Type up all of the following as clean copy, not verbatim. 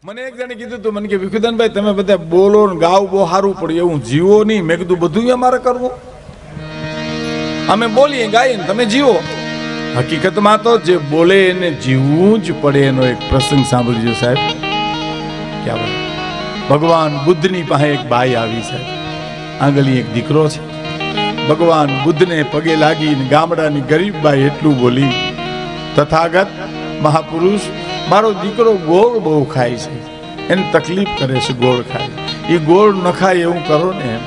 મને એક જણે કીધું તું, મને કે વિખુદાનભાઈ તમે બધા બોલો ને ગાવ બહુ સારું પડે, એવું જીવો નહીં. મેં કીધું બધું અમારે કરવું? અમે બોલીએ ગાઈએ તમે જીવો. હકીકતમાં તો જે બોલે એને જીવવું જ પડે. એનો એક પ્રસંગ સાંભળજો સાહેબ. ક્યાં ભગવાન બુદ્ધની પાસે એક બાઈ આવી સાહેબ. આંગળી એક દીકરો છે. ભગવાન બુદ્ધને પગે લાગીને ગામડાની ગરીબ બાઈ એટલું બોલી, તથાગત મહાપુરુષ મારો દીકરો ગોળ બહુ ખાય છે, એને તકલીફ કરે છે ગોળ ખાય, એ ગોળ ન ખાય એવું કરો ને એમ.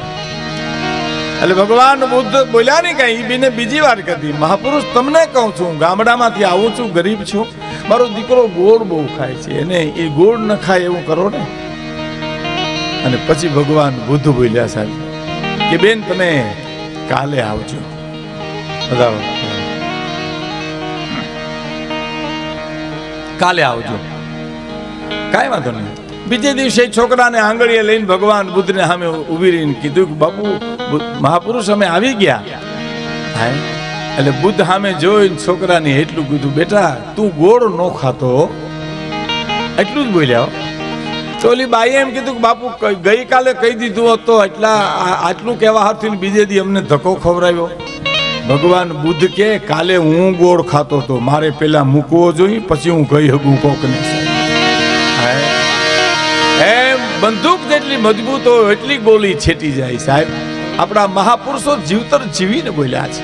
એટલે ભગવાન બુદ્ધ બોલ્યા ને કઈ, બીને બીજી વાર કરી, મહાપુરુષ તમને કહું છું, ગામડામાંથી આવું છું, ગરીબ છું, મારો દીકરો ગોળ બહુ ખાય છે, એને એ ગોળ ન ખાય એવું કરો ને. અને પછી ભગવાન બુદ્ધ બોલ્યા સાહેબ કે બેન તમે કાલે આવજો. કાલે આવજો, કાંઈ વાંધો નહીં. બીજે દિવસે છોકરાને આંગળીએ લઈને ભગવાન બુદ્ધને સામે ઉભી રહીને કીધું કે બાપુ મહાપુરુષ અમે આવી ગયા. હા, એટલે બુદ્ધ સામે જોઈને છોકરાને એટલું કીધું, બેટા તું ગોળ ન ખાતો, એટલું જ બોલ્યા. તો ઓલી બાઈએ એમ કીધું કે બાપુ ગઈકાલે કહી દીધું હતું, આટલું કહેવા હાથથી બીજે દી અમને ધક્કો ખવડાવ્યો. ભગવાન બુદ્ધ કે કાલે હું ગોળ ખાતો હતો, મારે પેલા મૂકવો જોઈએ પછી હું કહી શકું કોકને. એમ બંદૂક જેટલી મજબૂત હોય એટલી બોલી છેટી જાય સાહેબ. આપણા મહાપુરુષો જીવતર જીવીને બોલ્યા છે.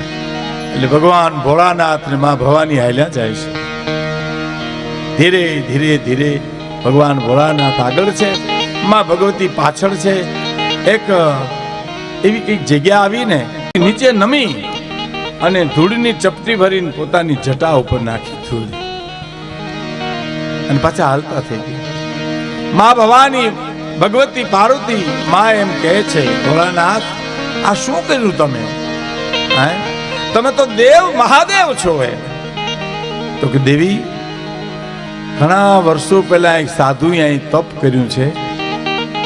એટલે ભગવાન ભોળાનાથ ને માં ભવાની હાલ્યા જાય છે. ધીરે ધીરે ધીરે ભગવાન ભોળાનાથ આગળ છે, માં ભગવતી પાછળ છે. એક એવી કઈક જગ્યા આવીને નીચે નમી અને ધૂળની ચપટી ભરીને પોતાની જટા ઉપર નાખી ધૂળ, અને પાછા હાલતા થઈ ગયા. માં ભવાની ભગવતી પાર્વતી માં એમ કહે છે, ભોળાનાથ આ શું કર્યું તમે? તમે તો દેવ મહાદેવ છો. તો કે દેવી ઘણા વર્ષો પહેલા એક સાધુ અહીં તપ કર્યું છે.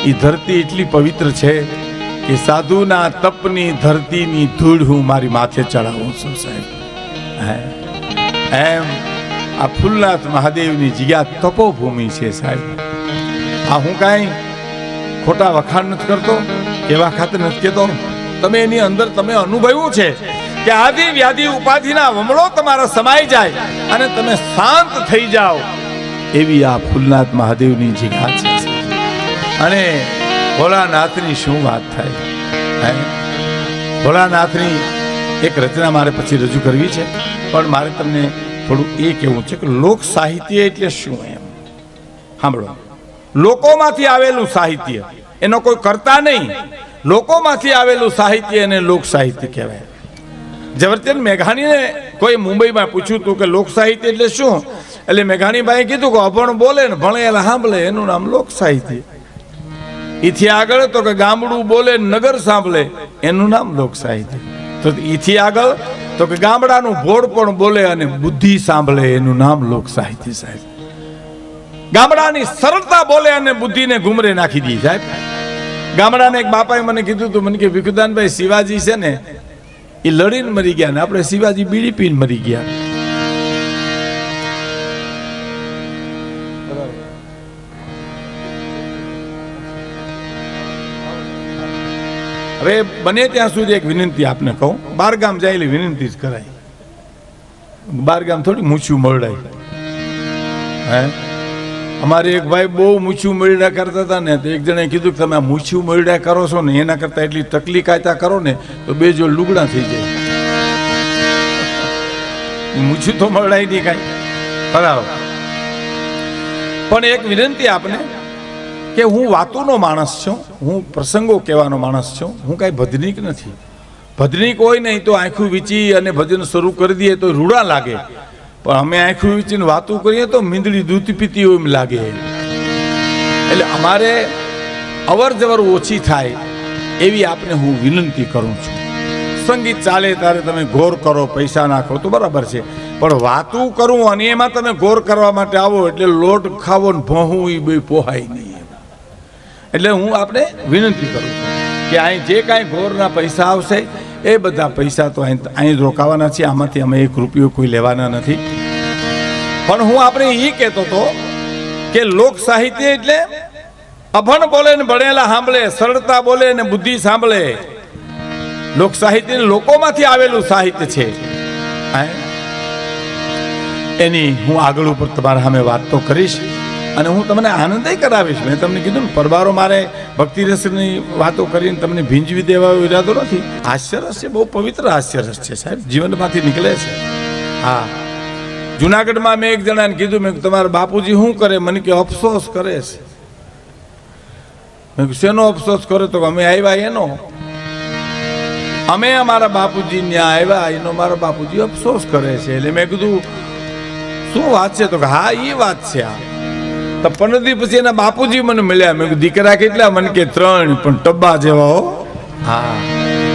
એ ધરતી એટલી પવિત્ર છે કે સાધુના તપની ધરતીની ધૂળ હું મારી માથે ચડાવું છું સાહેબ. એમ આ ફૂલનાથ મહાદેવની જગ્યા તપોભૂમિ છે સાહેબ. આ હું કાંઈ ખોટા વખાણ નથી કરતો, એવા ખાતે નથી કહેતો. તમે એની અંદર તમે અનુભવ્યું છે કે આદિ વ્યાધિ ઉપાધિના વમળો તમારા સમાઈ જાય અને તમે શાંત થઈ જાઓ, એવી આ ફૂલનાથ મહાદેવની જગ્યા છે. અને ભોળાનાથની શું વાત થાય. ભોળાનાથની એક રચના મારે પછી રજૂ કરવી છે, પણ મારે તમને થોડું એ કહેવું છે કે લોક સાહિત્ય એટલે શું એમ. સાંભળો, લોકોમાંથી આવેલું સાહિત્ય, એનો કોઈ કરતા નહીં, લોકોમાંથી આવેલું સાહિત્ય એને લોક સાહિત્ય કહેવાય. ઝવેરચંદ મેઘાણીને કોઈ મુંબઈમાં પૂછ્યું હતું કે લોક સાહિત્ય એટલે શું, એટલે મેઘાણીભાઈએ કીધું કે અભણ બોલે ને ભણેલા સાંભળે એનું નામ લોક સાહિત્ય. ઈથી આગળ તો કે ગામડું બોલે નગર સાંભળે એનું નામ લોક સાહિત્ય. તો ઈથી આગળ તો કે ગામડાનું ભોળ પણ બોલે અને બુદ્ધિ સાંભળે એનું નામ લોક સાહિત્ય સાહેબ. ગામડાની સરળતા બોલે અને બુદ્ધિને ગુમરે નાખી દી સાહેબ. ગામડાને એક બાપાએ મને કીધું હતું, મને કે વિખુદાનભાઈ શિવાજી છે ને એ લડીને મરી ગયા ને આપણે શિવાજી બીડી પીને મરી ગયા. હવે બને ત્યાં સુધી એક વિનંતી આપને કહું, બાર ગામ જાય એટલે વિનંતી જ કરાય. બાર ગામ થોડી મૂછું મળડાય. અમારે એક ભાઈ બહુ મૂછું મળડા કરતા હતા ને, તો એક જણે કીધું કે તમે આ મૂછું મળડા કરો છો ને એના કરતા એટલી તકલીફ કાયતા કરો ને તો બે જો લુગડા થઈ જાય. મૂછું તો મળડાય નહીં કાંઈ. બરાબર. પણ એક વિનંતી આપને કે હું વાતોનો માણસ છું, હું પ્રસંગો કહેવાનો માણસ છું, હું કાંઈ ભજનીક નથી. ભજનીક હોય નહીં તો આંખું વીંચી અને ભજન શરૂ કરી દઈએ તો રૂડા લાગે, પણ અમે આંખું વીંચીને વાતો કરીએ તો મીંદડી દૂધ પીતી હોય એમ લાગે. એટલે અમારે અવર જવર ઓછી થાય એવી આપને હું વિનંતી કરું છું. સંગીત ચાલે ત્યારે તમે ગોર કરો, પૈસા નાખો તો બરાબર છે, પણ વાતું કરું અને એમાં તમે ગોર કરવા માટે આવો એટલે લોટ ખાવો ને ભોહું એ બે પોહાય નહીં. એટલે હું આપણે વિનંતી કરું છું કે અહીં જે કાંઈ ગોરના પૈસા આવશે એ બધા પૈસા તો અહીં જ રોકાવાના છે. આમાંથી અમે 1 રૂપિયો કોઈ લેવાના નથી. પણ હું આપણે એ કહેતો હતો કે લોક સાહિત્ય એટલે અભણ બોલે ને ભણેલા સાંભળે, સરળતા બોલે ને બુદ્ધિ સાંભળે. લોક સાહિત્ય લોકોમાંથી આવેલું સાહિત્ય છે. એની હું આગળ ઉપર તમારા સામે વાત તો કરીશ અને હું તમને આનંદ કરાવીશ. મેં તમને કીધું ને, પરબારો મારે ભક્તિ રસની વાતો કરીને તમને ભીંજવી દેવા ઈરાદો નથી. હાસ્યરસ છે, બહુ પવિત્ર હાસ્યરસ છે સાહેબ, જીવનમાંથી નીકળે છે. હા, જુનાગઢમાં મેં એક જણાને કીધું, મેં તમારા બાપુજી શું કરે? મને કે અફસોસ કરે છે. મેં શેનો અફસોસ કરે? તો અમે આવ્યા એનો, અમે અમારા બાપુજી ત્યાં આવ્યા એનો મારા બાપુજી અફસોસ કરે છે. એટલે મેં કીધું શું વાત છે? તો હા એ વાત છે. આ તો 15 દી પછી એના બાપુજી મને મળ્યા. મેં કીધું દીકરા કેટલા? મને કે 3, પણ ટબ્બા જેવા હો. હા,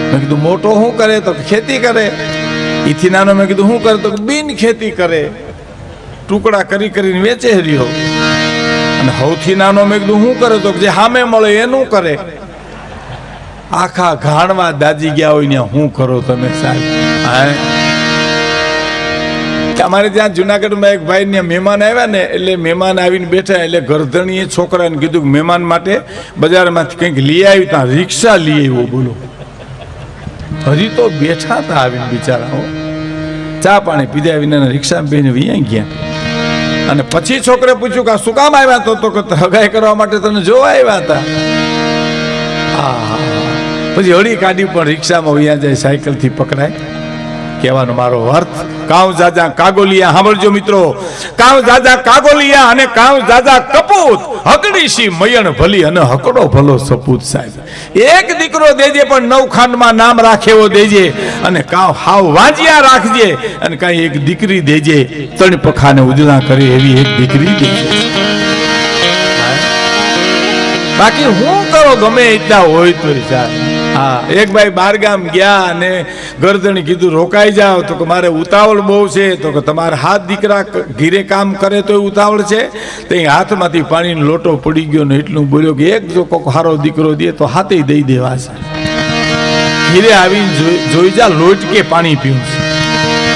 મેં કીધું મોટો શું કરે? તો ખેતી કરે. ઈથી નાનો મેં કીધું શું કરે? તો બિન ખેતી કરે, ટુકડા કરી કરીને વેચે રહ્યો. અને સૌથી નાનો મેં કીધું શું કરે? તો જે સામે મળે એનું કરે. આખા ઘાણવા દાજી ગયા હોય ને શું કરો તમે સાહેબ? અમારે ત્યાં જુનાગઢમાં એક ભાઈ ને મહેમાન આવ્યા ને, એટલે મહેમાન આવીને બેઠા, એટલે ગરધણીએ છોકરાને કીધું કે મહેમાન માટે બજારમાંથી કંઈક લઈ આવી. ત્યાં રિક્ષા લઈ આવ્યો. બોલો, હજી તો બેઠા હતા આવીને બિચારા, ચા પાણી પીધા વિના રિક્ષામાં બેને વૈયા ગયા. અને પછી છોકરે પૂછ્યું કે શું કામ આવ્યા? તો હગાઈ કરવા માટે તને જોવા આવ્યા હતા. હા, પછી હળી કાઢી પણ રિક્ષામાં વૈયા જાય, સાયકલ થી પકડાય. કહેવાનો મારો અર્થ, કાવ જાજા કાગોલિયા, સાંભળજો મિત્રો, કાવ જાજા કાગોલિયા અને કાવ જાજા કપૂત, હકડીશી મયણ ભલી અને હકડો ભલો સપૂત. સાહેબ, એક દીકરો દેજે પણ 9 ખાંડમાં નામ રાખે એવો દેજે, અને કાવ હાવ વાંજિયા રાખજે, અને કાંઈ એક દીકરી દેજે 3 પખાને ઉજળા કરે એવી એક દીકરી દેજે. બાકી હું કરો ગમે એટલા હોય તો સાહેબ. હા, એક ભાઈ 12 ગામ ગયા અને ગરદણી કીધું રોકાઈ જાઓ. તો કે મારે ઉતાવળ બહુ છે. તો કે તમારા હાથ દીકરા ઘીરે કામ કરે તો ઉતાવળ છે? તો હાથમાંથી પાણીનો લોટો પડી ગયો ને એટલું બોલ્યો કે એક જો કોઈક સારો દીકરો દે તો હાથે દઈ દેવા છે. ઘીરે આવીને જોઈ જા, લોટ કે પાણી પીવું છે.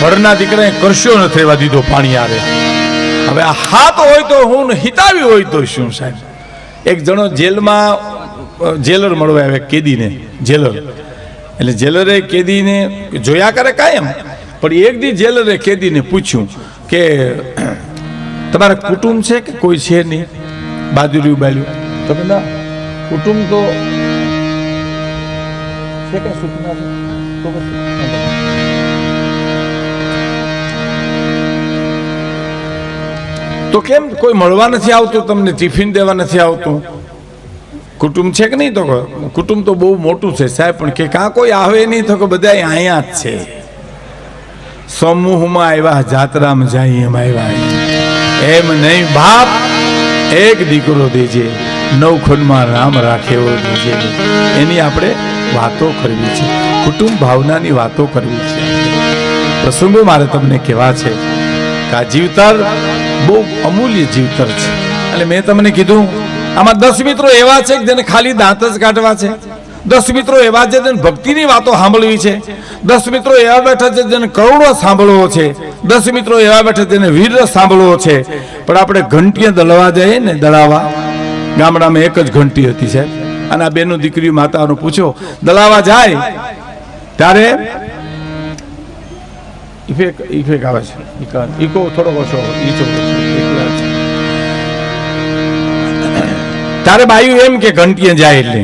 વરના દીકરાએ કરશો ન થવા દીધો પાણી આવે. હવે આ હાથ હોય તો હું હિતાવી હોય તો શું સાહેબ? એક જણો જેલમાં જેલર મળવા આવે કેદીને, જેલર. એટલે જેલરે કેદીને જોયા કરે કાયમ, પણ એક દી જેલરે કેદીને પૂછ્યું કે તમારા કુટુંબ છે કે કોઈ છે નહીં? બાજુરી બાલ્યું તો કે ના, કુટુંબ તો છે કે સૂચના તો કેમ કોઈ મળવા નથી આવતું? તમને ટિફિન દેવા નથી આવતું? કુટુંબ છે કે નહીં? તો કુટુંબ તો બહુ મોટું છે સાહેબ, પણ કે કાં કોઈ આવે નહીં? તો કે બધા અહીંયા જ છે. સમૂહમાં આવ્યા, જાત્રામાં જાય એમ આવ્યા. એમ નહીં બાપ, એક દીકરો દેજે, 9 ખંડમાં નામ રાખે એવો દેજે. એની આપણે વાતો કરવી છે, કુટુંબ ભાવનાની વાતો કરવી છે. પ્રસંગો મારે તમને કહેવા છે કે આ જીવતર બહુ અમૂલ્ય જીવતર છે. અને મેં તમને કીધું આમાં 10 મિત્રો એવા છે કે જેને ખાલી દાંત જ કાઢવા છે. 10 મિત્રો એવા છે જેને ભક્તિની વાતો સાંભળવી છે. 10 મિત્રો એવા બેઠા છે જેને કરુણો સાંભળવો છે. 10 મિત્રો એવા બેઠા જેને વીરરસ સાંભળવો છે. પણ આપણે ઘંટીએ દળવા જઈએ ને, દળાવા, ગામડામાં એક જ ઘંટી હતી સાહેબ. અને આ બેનો દીકરી માતાનો પૂછો, દળાવા જાય ત્યારે ઇફેક્ટ આવે છે. ઈકો થોડો ઓછો, તારે બાયું એમ કે ઘંટીએ જાય એટલે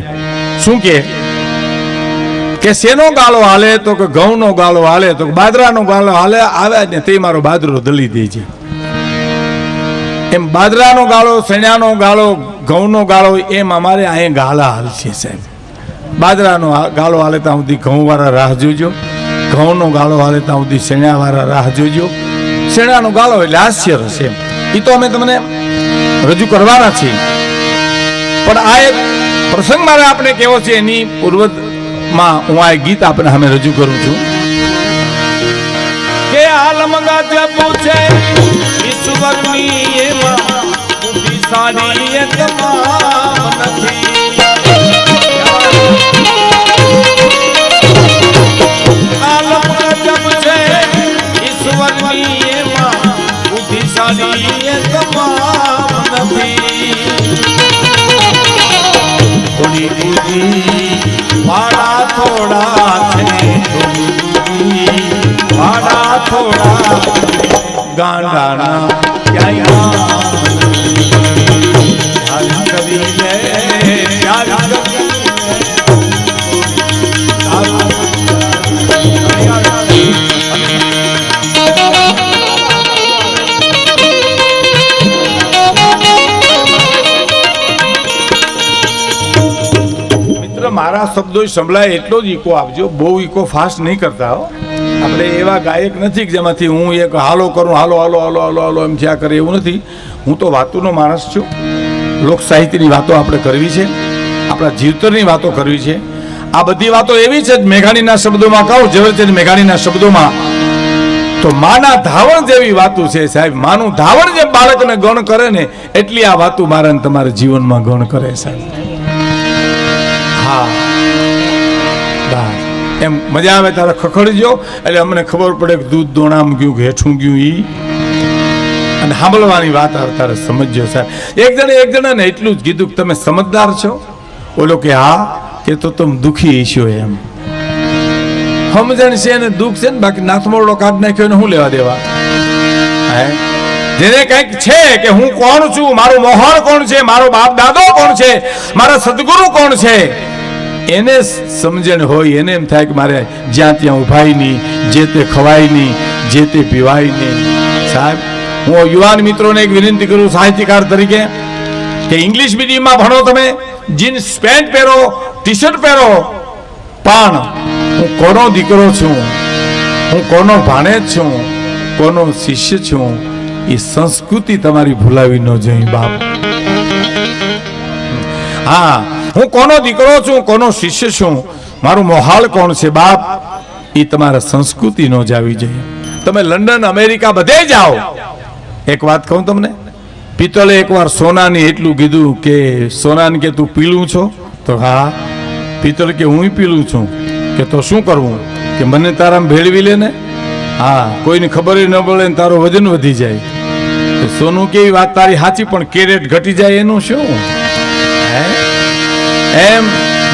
શું કે શેનો ગાળો હાલે? તો કે ઘઉંનો ગાળો હાલે. તો બાજરાનો ગાળો હાલે આવે ને તે મારો બાજરો દળી દેજે. એમ બાજરાનો ગાળો, શેણાનો ગાળો, ઘઉંનો ગાળો, એમ અમારે અહીંયા ગાળા હાલશે સાહેબ. બાજરાનો ગાળો હાલે ત્યાં સુધી ઘઉં વાળા રાહ જોજો, ઘઉંનો ગાળો હાલે ત્યાં સુધી શેણા વાળા રાહ જોજો. શેણાનો ગાળો એટલે હાસ્ય રસ. એમ એ તો અમે તમને રજૂ કરવાના છીએ. પણ આ એક પ્રસંગ મારે આપણે કેવો છે એની પૂર્વમાં હું આ ગીત આપણે સામે રજૂ કરું છું કે આલમ ગજબ છે ઈશ્વરની એમાં બુદ્ધિશાળી તમામ નથી. આલમ ગજબ છે ઈશ્વરની એમાં બુદ્ધિશાળી તમામ નથી. વાડા થોડા છે, વાડા થોડા ગાંડાના ક્યાંય કરી લે મારા શબ્દો સંભળાય એટલો જ ઈકો આપજો, બહુ ઈકો ફાસ્ટ નહીં કરતા હો. આપણે એવા ગાયક નથી કે જેમાંથી હું એક હાલો કરું હાલો હાલો હાલો હાલો હાલો એમ થયા કરે એવું નથી. હું તો વાતોનો માણસ છું. લોક સાહિત્યની વાતો આપણે કરવી છે, આપણા જીવતરની વાતો કરવી છે. આ બધી વાતો એવી છે મેઘાણીના શબ્દોમાં કહું, ઝવેરચંદ મેઘાણીના શબ્દોમાં તો માના ધાવણ જેવી વાતો છે સાહેબ. માનું ધાવણ જેમ બાળકને ગણ કરે ને એટલી આ વાતો મારા ને તમારા જીવનમાં ગણ કરે સાહેબ. હા એમ મજા આવે તારે ખખડજો એટલે અમને ખબર પડે કે દૂધ દોણામ ગયું કે હેઠું ગયું ઈ, અને સાંભળવાની વાત આવે તારે સમજજો સાહેબ. એક જણાને એટલું જ કીધું કે તમે સમજદાર છો? બોલો કે હા. કે તો તમે દુખી છો એમ. સમજણ છે અને દુઃખ છે ને, બાકી નાથમોરડો કાઢ નાખ્યો ને શું લેવા દેવા. હે જેને કંઈક છે કે હું કોણ છું, મારું મોહન કોણ છે, મારો બાપ દાદો કોણ છે, મારા સદગુરુ કોણ છે, એને સમજણ હોય. એને એમ થાય કે મારે જ્યાં ત્યાં ઉભાય નહીં, જે તે ખવાય નહીં, જે તે પીવાય નહીં. સાહેબ હું યુવાન મિત્રોને એક વિનંતી કરું સાહિત્યકાર તરીકે કે ઇંગ્લિશ મીડિયમમાં ભણો, તમે જીન્સ પેન્ટ પહેરો, ટી શર્ટ પહેરો, પણ હું કોનો દીકરો છું, હું કોનો ભાણેજ છું, કોનો શિષ્ય છું, એ સંસ્કૃતિ તમારી ભૂલાવી ન જોઈએ બાપ. હા હું કોનો દીકરો છું, કોનો શિષ્ય છું, મારું મોહાળ કોણ છે બાપ, એ તમારા સંસ્કૃતિ નો જાવી જોઈએ. તમે લંડન અમેરિકા બધે જાઓ. એક વાત કહું તમને, પિત્તળે એકવાર સોનાની એટલું કીધું કે સોનાને કે તું પીળું છો? તો હા. પિત્તળ કે હું પીળું છું. કે તો શું કરવું? કે મને તારામાં ભેળવી લે ને. હા કોઈને ખબર ન પડે ને તારો વજન વધી જાય. સોનું કેવી વાત તારી સાચી, પણ કેરેટ ઘટી જાય એનું શું? એમ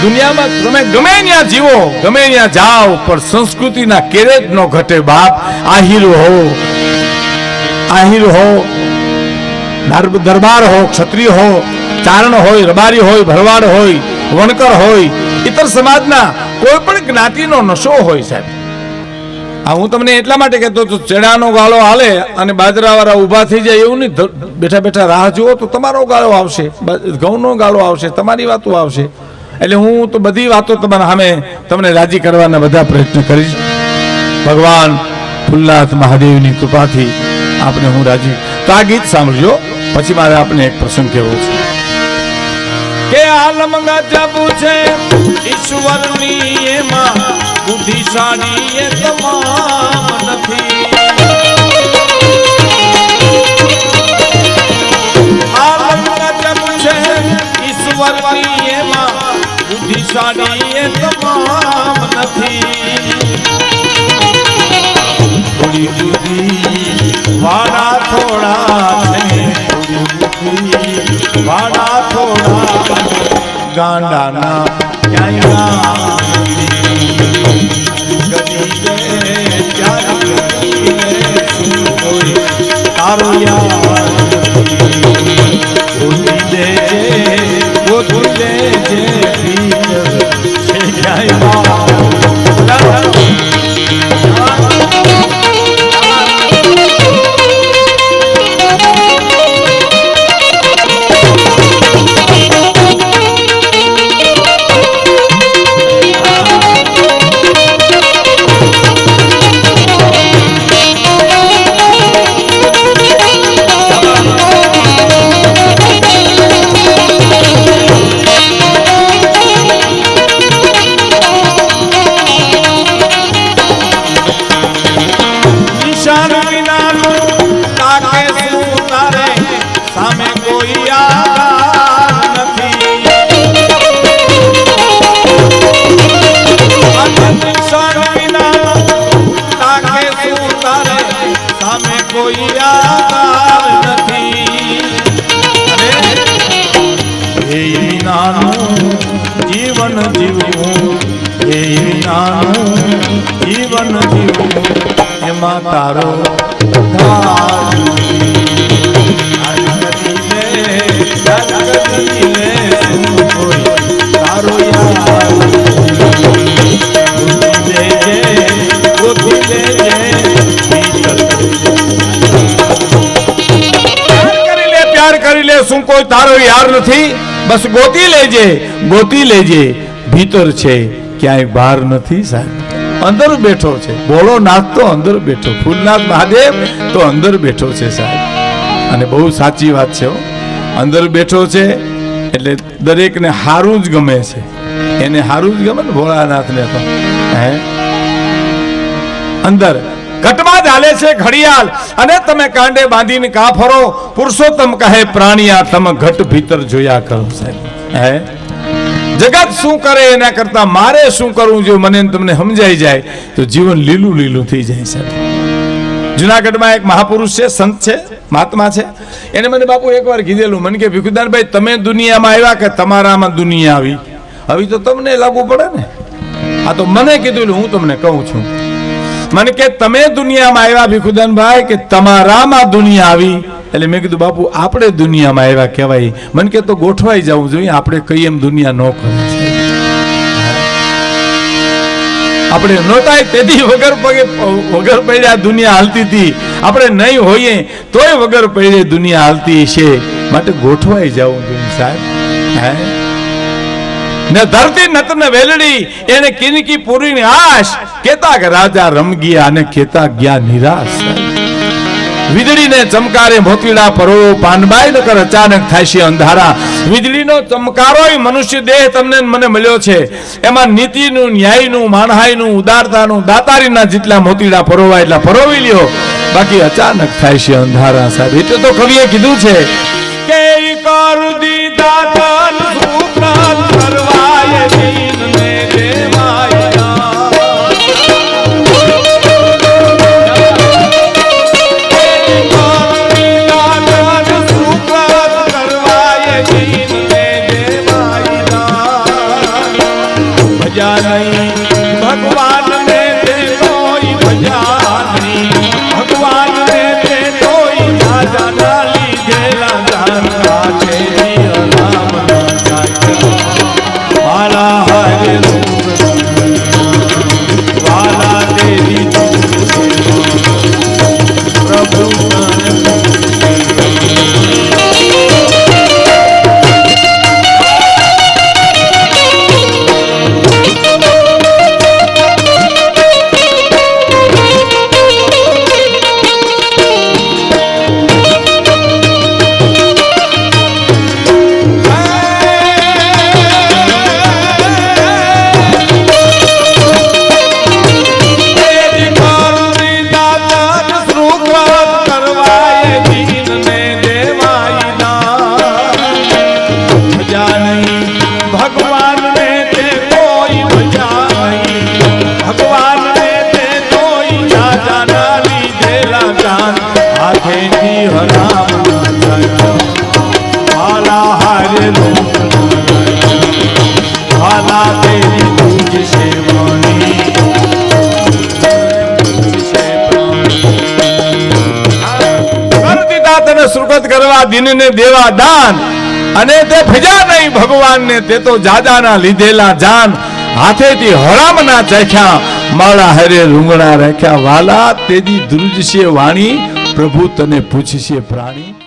દુનિયામાં તમે ગમે ત્યાં જીવો, ગમે ત્યાં જાઓ, પણ સંસ્કૃતિના કેરેટ નો ઘટે બાપ. આહિર હો, આહિર હો, દરબાર હો, ક્ષત્રિય હો, ચારણ હોય, રબારી હોય, ભરવાડ હોય, વણકર હોય, ઇતર સમાજના કોઈ પણ જ્ઞાતિનો નશો હોય સાહેબ. આ હું તમને એટલા માટે કહેતો તો ચેડાનો ગાળો હાલે અને બાજરાવાળા ઊભા થઈ જાય એવું નહીં. બેઠા બેઠા રાહ જુઓ તો તમારો ગાળો આવશે, ઘઉંનો ગાળો આવશે, તમારી વાતો આવશે. એટલે હું તો બધી વાતો તમારા સામે તમને રાજી કરવાના બધા પ્રયત્ન કરીશ. ભગવાન ફુલ્લાથ મહાદેવની કૃપાથી આપણે હું રાજી. તો આ ગીત સાંભળજો, પછી મારે આપણે એક પ્રસંગ કહેવો છે કે આલમ ગજબ છે ઈશ્વરની, એમાં બુદ્ધિશાળી એ તમામ નથી. આલમ ગજબ છે ઈશ્વરની, એમાં બુદ્ધિશાળી એ તમામ નથી. થોડી બુદ્ધિ વાડા થોડા છે, વાડા થોડા ગાંડાના ક્યાંય તારો યાર ભૂલી દેજે, ભૂલી દેજે છે ક્યાંય. જીવ જીવન જીવવું એ નાનું જીવન જીવવું એમાં તારો તારો કરી લે શું કોઈ તારો યાર નથી બસ ગોતી લેજે ભીતર છે ક્યાંય બહાર નથી સાહેબ અંદર બેઠો છે બોલો નાથ તો અંદર બેઠો ફૂલનાથ મહાદેવ તો અંદર બેઠો છે સાહેબ અને બહુ સાચી વાત છે અંદર બેઠો છે એટલે દરેકને હારું જ ગમે છે એને હારું જ ગમે ને ભોળાનાથને તો હે અંદર ઘટમાં ચાલે છે ઘડિયાળ અને તમે કાંડે બાંધીને કા ફરો પુરુષોત્તમ કહે પ્રાણિયા તમે ઘટ ભીતર જોયા કરો સાહેબ હે જગત શું કરે એના કરતા મારે શું કરવું જો મને તમને સમજાઈ જાય તો જીવન લીલું લીલું થઈ જાય સાહેબ જુનાગઢમાં એક મહાપુરુષ છે સંત છે મહાત્મા છે એને મને બાપુ એકવાર કીધેલું મને કે ભીખુદાનભાઈ તમે દુનિયામાં આવ્યા કે તમારામાં દુનિયા આવી હવે તો તમને લાગુ પડે ને આ તો મને કીધેલું હું તમને કહું છું મને કે તમે દુનિયામાં આવ્યા ભીખુદાનભાઈ કે તમારામાં દુનિયા આવી એટલે મેં કીધું બાપુ આપણે દુનિયામાં આવ્યા કહેવાય મને કે તો ગોઠવાઈ જવું જોઈએ આપણે કઈ એમ દુનિયા ન કરે આપણે નહોતા તેથી વગર પડ્યા દુનિયા હાલતી હતી આપણે નહીં હોઈએ તોય વગર પડે દુનિયા હાલતી છે માટે ગોઠવાઈ જવું જોઈએ સાહેબ હે ને ધરતી નતને વેલડી એને કિનકી પૂરીની આશ કેતા કે રાજા રમ ગયા અને કેતા ગયા નિરાશ વીજળીને ચમકારે મોતીડા પરો પાનબાઈ નકર અચાનક થાય છે અંધારા વીજળીનો ચમકારોય મનુષ્ય દેહ તમને મને મળ્યો છે એમાં નીતિનું ન્યાયનું માણહાઈનું ઉદારતાનું દાતારીના જેટલા મોતીડા પરોવાય એટલા પરોવી લ્યો બાકી અચાનક થાય છે અંધારા સાહેબ એટલે તો કવિએ કીધું છે કે કર દીધા તન સુપ્રાત કરવાય દીનને ભગવાન ને તે કોઈ ભજા નહીં ભગવાન ને તે કોઈ રાજા ના લીધેલા જાનતા છે અનામ વાલા હરે વાલા તેરી પ્રભુ સુરગત કરવા દિનને દેવા દાન અને તે ભજા નહીં ભગવાન ને તે તો જાજાના લીધેલા જાન હાથેથી હરામ ના ચાખ્યા માળા હરે રૂંગણા રાખ્યા વાલા તેદી ધ્રુજ છે વાણી પ્રભુ તને પૂછશે પ્રાણી